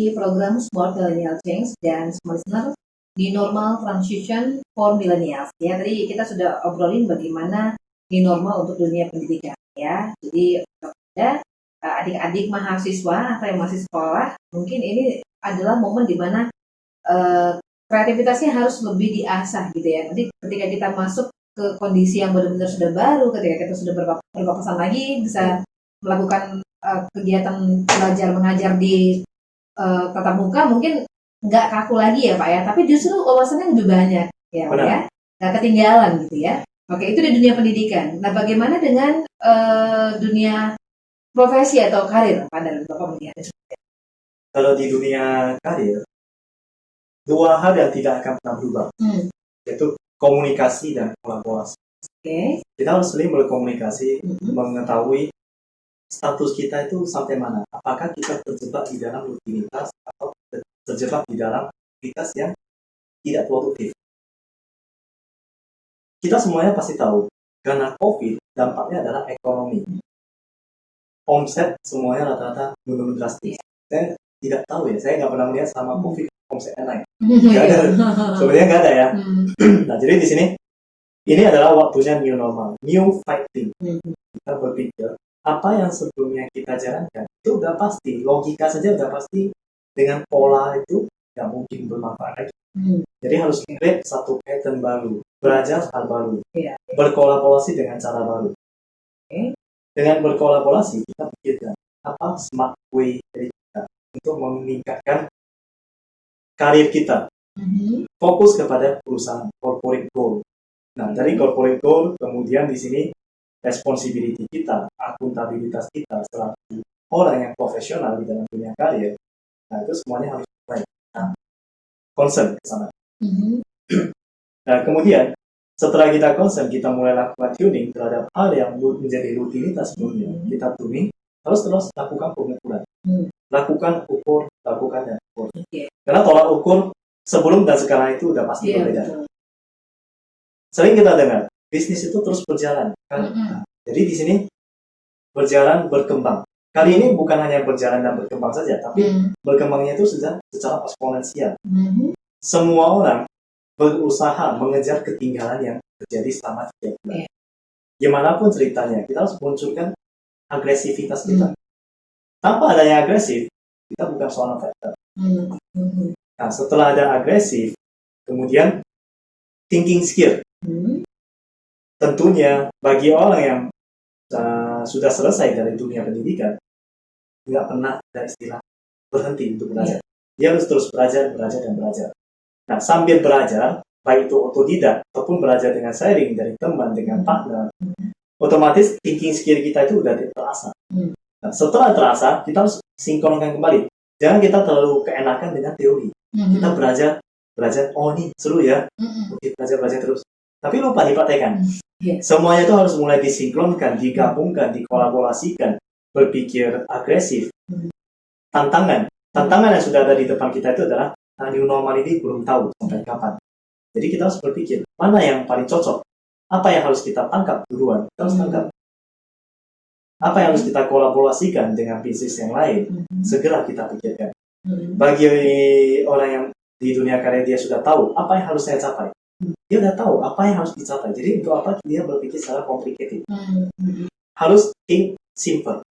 di program Smart Millennial Change dan semua listener di Normal Transition for Millennials. Ya, tadi kita sudah obrolin bagaimana di normal untuk dunia pendidikan. Ya, jadi ada adik-adik mahasiswa atau yang masih sekolah, mungkin ini adalah momen di mana kreativitasnya harus lebih diasah gitu ya. Nanti ketika kita masuk ke kondisi yang benar-benar sudah baru, ketika kita sudah berpapasan lagi, bisa melakukan kegiatan belajar mengajar di tatap muka, mungkin nggak kaku lagi ya Pak ya, tapi justru wawasannya lebih banyak ya Pak ya, nggak ketinggalan gitu ya. Oke, itu di dunia pendidikan. Nah, bagaimana dengan dunia profesi atau karir Pak dalam Bapak melihatnya? Kalau di dunia karir, dua hal yang tidak akan pernah berubah, yaitu komunikasi dan kolaborasi. Kita harus sering berkomunikasi, mengetahui status kita itu sampai mana. Apakah kita terjebak di dalam rutinitas atau terjebak di dalam aktivitas yang tidak produktif. Kita semuanya pasti tahu, karena COVID dampaknya adalah ekonomi. Omset semuanya rata-rata menurun drastis. Saya tidak tahu ya, saya nggak pernah melihat sama COVID omsetnya naik. Nggak ada, sebenarnya nggak ada ya. Nah, jadi di sini ini adalah waktunya new normal, new fighting. Kita berpikir apa yang sebelumnya kita jalankan itu udah pasti, logika saja udah pasti, dengan pola itu nggak mungkin bermanfaat lagi. Jadi harus create satu pattern baru, belajar hal baru, berkolaborasi dengan cara baru. Dengan berkolaborasi kita pikirkan apa smart way dari kita untuk meningkatkan karir kita. Fokus kepada perusahaan, corporate goal. Nah, dari corporate goal kemudian di sini responsibility kita, akuntabilitas kita selaku orang yang profesional di dalam dunia karir. Nah, itu semuanya harus mulai concern ke sana. Nah, kemudian setelah kita concern, kita mulai lakukan tuning terhadap hal yang menjadi rutinitas sebelumnya. Kita tuning, terus lakukan pengukuran. Lakukan ukur, lakukan dan ukur. Karena tolak ukur sebelum dan sekarang itu udah pasti berbeda. Sering kita dengar, bisnis itu terus berjalan. Nah, jadi di sini berjalan, berkembang. Kali ini bukan hanya berjalan dan berkembang saja, tapi berkembangnya itu secara eksponensial. Semua orang berusaha mengejar ketinggalan yang terjadi selama 3 bulan. Gimana pun ceritanya, kita harus munculkan agresivitas kita. Tanpa adanya agresif, kita bukan seorang fighter. Nah, setelah ada agresif, kemudian thinking skill. Tentunya bagi orang yang sudah selesai dari dunia pendidikan, nggak pernah ada istilah berhenti untuk belajar. Dia harus terus belajar, dan belajar. Nah, sambil belajar, baik itu otodidak ataupun belajar dengan sharing dari teman, dengan partner, otomatis thinking skill kita itu udah terasa. Nah, setelah terasa, kita harus sinkronkan kembali. Jangan kita terlalu keenakan dengan teori. Kita belajar, oh ini seru ya, oke, belajar terus. Tapi lupa dipraktekkan. Semuanya itu harus mulai disinkronkan, digabungkan, dikolaborasikan, berpikir agresif. Tantangan yang sudah ada di depan kita itu adalah new normal ini belum tahu sampai kapan. Jadi kita harus berpikir, mana yang paling cocok? Apa yang harus kita tangkap duluan? Kita harus tangkap. Apa yang harus kita kolaborasikan dengan bisnis yang lain? Segera kita pikirkan. Bagi orang yang di dunia karir, dia sudah tahu apa yang harus saya capai. Dia udah tahu apa yang harus dicapai. Jadi untuk apa dia berpikir secara complicated? Harus think simple.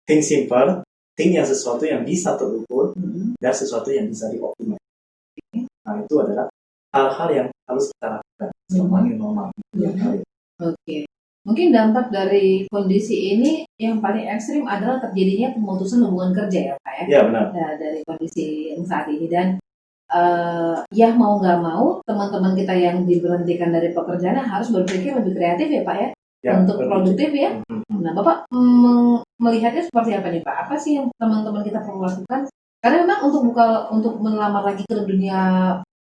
Think simple, think yang sesuatu yang bisa terukur dan sesuatu yang bisa dioptimalkan. Nah, itu adalah hal-hal yang harus kita lakukan selama new normal. Oke. Mungkin dampak dari kondisi ini yang paling ekstrim adalah terjadinya pemutusan hubungan kerja ya Pak ya? Ya benar. Nah, dari kondisi yang saat ini dan ya mau nggak mau teman-teman kita yang diberhentikan dari pekerjaan harus berpikir lebih kreatif ya Pak ya, untuk produktif ya. Nah Bapak melihatnya seperti apa nih Pak? Apa sih yang teman-teman kita perlu lakukan? Karena memang untuk melamar lagi ke dunia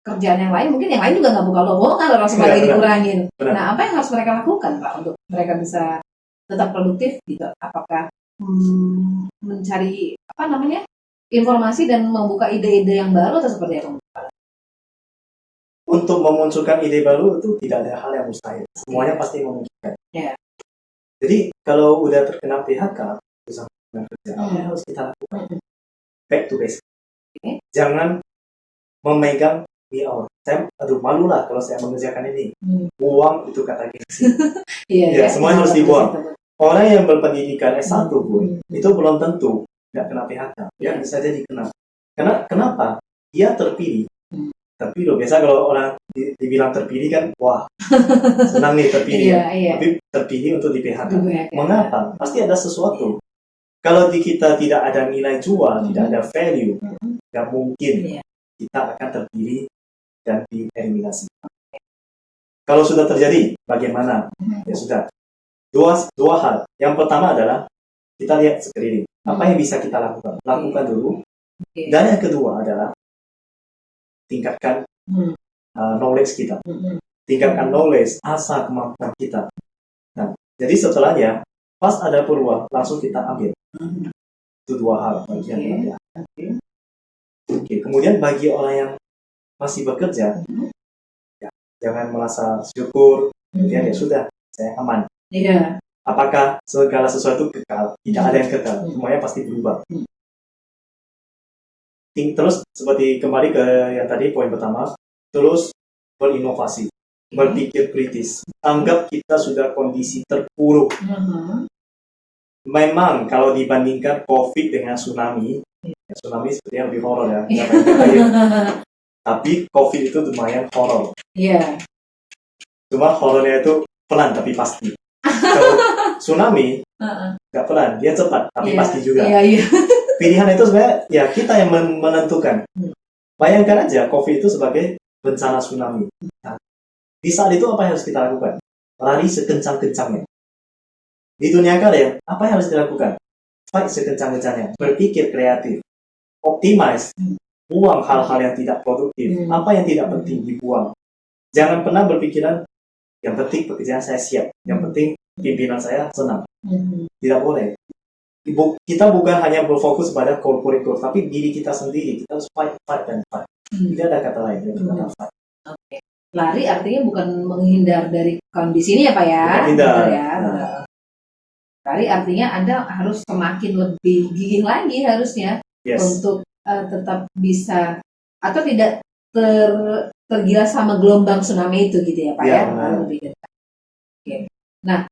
kerjaan yang lain, mungkin yang lain juga nggak buka lowongan, langsung lagi dikurangin. Nah, apa yang harus mereka lakukan Pak untuk mereka bisa tetap produktif gitu? Apakah mencari informasi dan membuka ide-ide yang baru atau seperti apa? Untuk memunculkan ide baru itu tidak ada hal yang mustahil. Semuanya pasti memungkinkan. Jadi kalau udah terkena PHK, bersama dengan kerja, apa yang harus kita lakukan? Back to basic. Oke. Jangan memegang saya aduh malu lah kalau saya mengerjakan ini. Buang itu kata gengsi. Iya, Ya, semuanya harus dibuang. Orang yang berpendidikan S1 pun itu belum tentu nggak kena PHK. Dia bisa jadi kena. Karena kenapa? Dia terpilih. Terpilih. Biasa kalau orang dibilang terpilih kan, wah senang nih terpilih. Iya. Tapi terpilih untuk di PHK. Mengapa? Pasti ada sesuatu. Kalau di kita tidak ada nilai jual, tidak ada value, nggak mungkin kita akan terpilih dan dieliminasi. Kalau sudah terjadi, bagaimana? Ya sudah. Dua hal. Yang pertama adalah kita lihat sekeliling. Apa yang bisa kita lakukan? Lakukan dulu. Dan yang kedua adalah tingkatkan knowledge kita. Tingkatkan knowledge, asa kemampuan kita. Nah, jadi setelahnya, pas ada peluang, langsung kita ambil. Itu dua hal bagian. Oke. Kemudian bagi orang yang masih bekerja, ya, jangan merasa syukur. Kemudian ya sudah, saya aman. Iya. Apakah segala sesuatu kekal? Tidak ada yang kekal. Semuanya pasti berubah. Terus seperti kembali ke yang tadi poin pertama, terus berinovasi, berpikir kritis. Anggap kita sudah kondisi terpuruk. Memang kalau dibandingkan COVID dengan tsunami, tsunami sepertinya lebih horor ya. Tapi COVID itu lumayan horor. Iya. Cuma horornya itu pelan tapi pasti. Kalau tsunami nggak pelan, dia cepat tapi pasti juga. Pilihan itu sebenarnya ya kita yang menentukan. Bayangkan aja COVID itu sebagai bencana tsunami. Nah, di saat itu apa yang harus kita lakukan? Lari sekencang-kencangnya. Di dunia karya, apa yang harus dilakukan? Fight sekencang-kencangnya. Berpikir kreatif. Optimize. Buang hal-hal yang tidak produktif. Apa yang tidak penting dibuang. Jangan pernah berpikiran, yang penting pekerjaan saya siap. Yang penting pimpinan saya senang. Tidak boleh. Kita bukan hanya berfokus pada corporate growth, tapi diri kita sendiri. Kita harus fight, dan fight. Tidak ada kata lain. Kata fight. Oke. Lari artinya bukan menghindar dari kondisi ini ya Pak ya? Menghindar. Lari artinya Anda harus semakin lebih gigih lagi harusnya untuk tetap bisa atau tidak tergilas sama gelombang tsunami itu gitu ya Pak ya? Oke. Nah,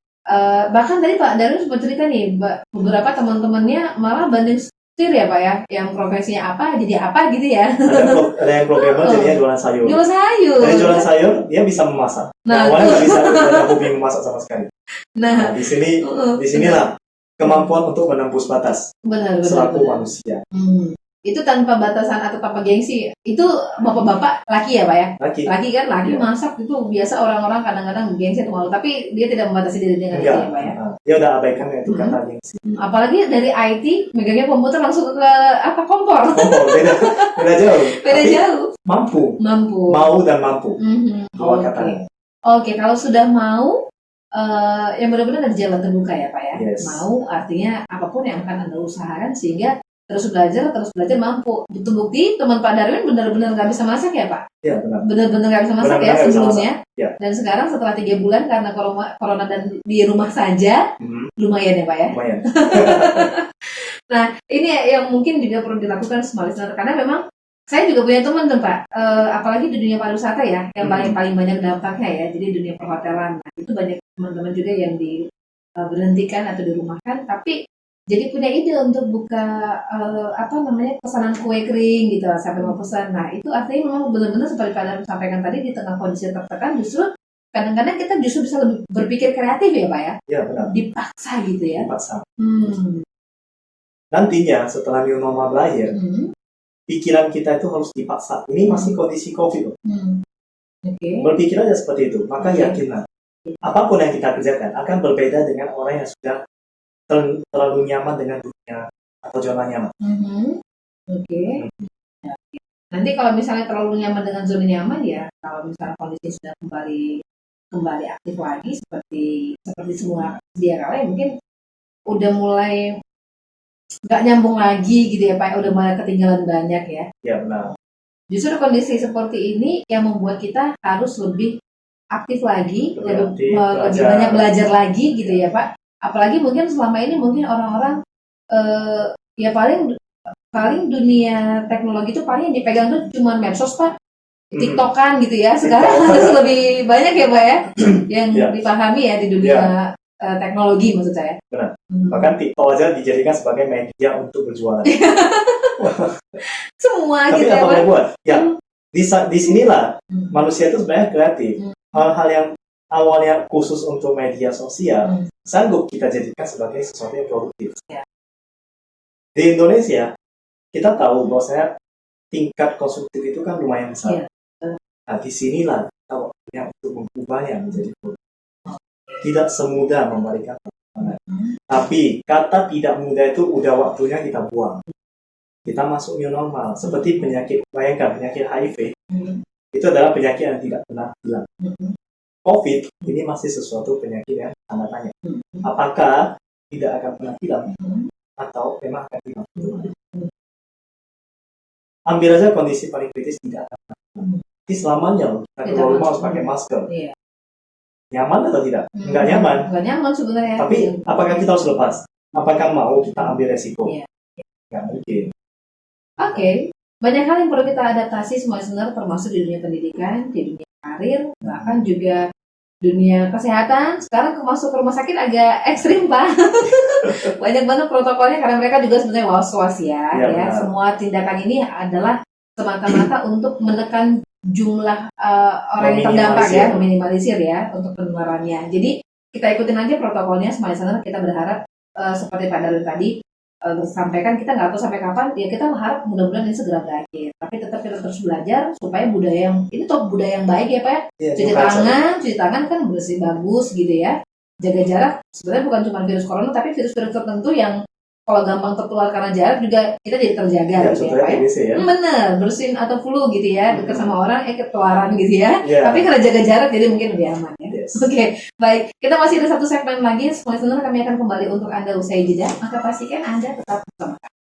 bahkan tadi Pak Darwin sempat cerita nih, beberapa teman-temannya malah banding setir ya Pak ya, yang profesinya apa jadi apa gitu ya. Ada yang programmer jadinya jualan sayur. Dari jualan sayur dia bisa memasak. Nah, awalnya nggak bisa, ada hobi memasak sama sekali. Nah, di sinilah kemampuan untuk menembus batas. Benar. Selaku manusia. Itu tanpa batasan atau tanpa gengsi. Itu bapak-bapak laki ya Pak ya? Laki kan, masak itu biasa orang-orang kadang-kadang gengsi atau malu, tapi dia tidak membatasi diri dengan itu ya Pak ya? Dia udah abaikan itu kata gengsi. Apalagi dari IT, megangnya komputer langsung ke kompor. Beda jauh. Beda jauh. Mampu. Mau dan mampu. Dua katanya. Oke, kalau sudah mau, yang benar-benar ada jalan terbuka ya Pak ya? Mau artinya apapun yang akan Anda usahakan sehingga terus belajar mampu. Bukti teman Pak Darwin benar-benar nggak bisa masak ya Pak? Iya benar. Benar-benar nggak bisa masak ya sebelumnya. Dan sekarang setelah 3 bulan karena corona dan di rumah saja, lumayan ya Pak ya? Lumayan. Nah ini yang mungkin juga perlu dilakukan semua listener, karena memang saya juga punya teman tuh Pak, apalagi di dunia pariwisata ya, yang paling banyak dampaknya ya, jadi dunia perhotelan. Nah, itu banyak teman-teman juga yang diberhentikan atau dirumahkan, tapi jadi punya ide untuk buka pesanan kue kering gitu sampai mau pesan. Nah itu artinya memang benar-benar seperti Pak Darwin sampaikan tadi, di tengah kondisi tertekan justru kadang-kadang kita justru bisa lebih berpikir kreatif ya Pak ya? Iya benar. Dipaksa gitu ya? Dipaksa. Nantinya setelah new normal berakhir, pikiran kita itu harus dipaksa. Ini masih kondisi COVID loh. Berpikir aja seperti itu, maka yakinlah apapun yang kita kerjakan akan berbeda dengan orang yang sudah terlalu nyaman dengan dunia atau zona nyaman. Nanti kalau misalnya terlalu nyaman dengan zona nyaman ya, kalau misalnya kondisi sudah kembali aktif lagi seperti semua sedia kala, ya mungkin udah mulai nggak nyambung lagi gitu ya Pak, udah mulai ketinggalan banyak ya. Iya benar. Justru kondisi seperti ini yang membuat kita harus lebih aktif lagi, lebih banyak belajar lagi gitu ya Pak. Apalagi mungkin selama ini mungkin orang-orang ya paling paling dunia teknologi itu paling yang dipegang tuh cuma medsos Pak, Hmm. TikTokan gitu ya. Sekarang harus lebih banyak ya Pak ya, yang Ya. dipahami ya di dunia teknologi maksud saya. Benar. Hmm. Bahkan TikTok aja dijadikan sebagai media untuk berjualan. Semua Tapi gitu ya apa Pak. boleh buat? Ya, Hmm. di sinilah Hmm. manusia itu sebenarnya kreatif. Hmm. Hal-hal yang awalnya khusus untuk media sosial, Hmm. sanggup kita jadikan sebagai sesuatu yang produktif. Ya. Di Indonesia, kita tahu bahwasanya tingkat konsumtif itu kan lumayan besar. Iya. Nah, disinilah kita waktunya untuk mengubahnya menjadi produktif. Tidak semudah memberikan tantangan. Tapi kata tidak mudah itu udah waktunya kita buang. Kita masuk new normal. Seperti penyakit, bayangkan penyakit HIV, Hmm. itu adalah penyakit yang tidak pernah hilang. Hmm. COVID ini masih sesuatu penyakit yang tanda tanya. Hmm. Apakah tidak akan pernah hilang Hmm. atau memang akan hilang? Ambil aja kondisi paling kritis tidak akan pernah hilang. Jadi selamanya loh, kita keluar rumah harus pakai masker. Iya. Nyaman atau tidak? Enggak nyaman. Enggak nyaman sebenarnya. Tapi apakah kita harus lepas? Apakah mau kita ambil resiko? Iya. Nggak mungkin. Oke, banyak hal yang perlu kita adaptasi semua sebenarnya, termasuk di dunia pendidikan, di dunia karir, bahkan juga dunia kesehatan. Sekarang masuk ke rumah sakit agak ekstrim Pak. Banyak banget protokolnya karena mereka juga sebenarnya was-was ya. Iya, Ya, benar. semua tindakan ini adalah semata-mata untuk menekan jumlah orang yang terdampak ya, meminimalisir ya untuk penularannya. Jadi kita ikutin aja protokolnya semua listener. Kita berharap seperti Pak Darwin tadi sampaikan, kita nggak tahu sampai kapan ya, kita berharap mudah-mudahan ini segera berakhir, tapi tetap kita terus belajar supaya budaya yang ini tuh budaya yang baik ya Pak. Ya, Cuci tangan kan bersih bagus gitu ya, jaga jarak. Sebenarnya bukan cuma virus corona tapi virus-virus tertentu yang kalau gampang tertular karena jarak juga kita jadi terjaga ya, gitu ya Pak ya. TBC ya. Bener, bersin atau flu gitu ya, dekat sama orang ketularan gitu ya. Ya. Tapi karena jaga jarak jadi mungkin lebih aman ya. Yes. Oke, baik. Kita masih ada satu segmen lagi. Semua listener, kami akan kembali untuk Anda usai jeda. Maka pastikan Anda tetap bersama kami.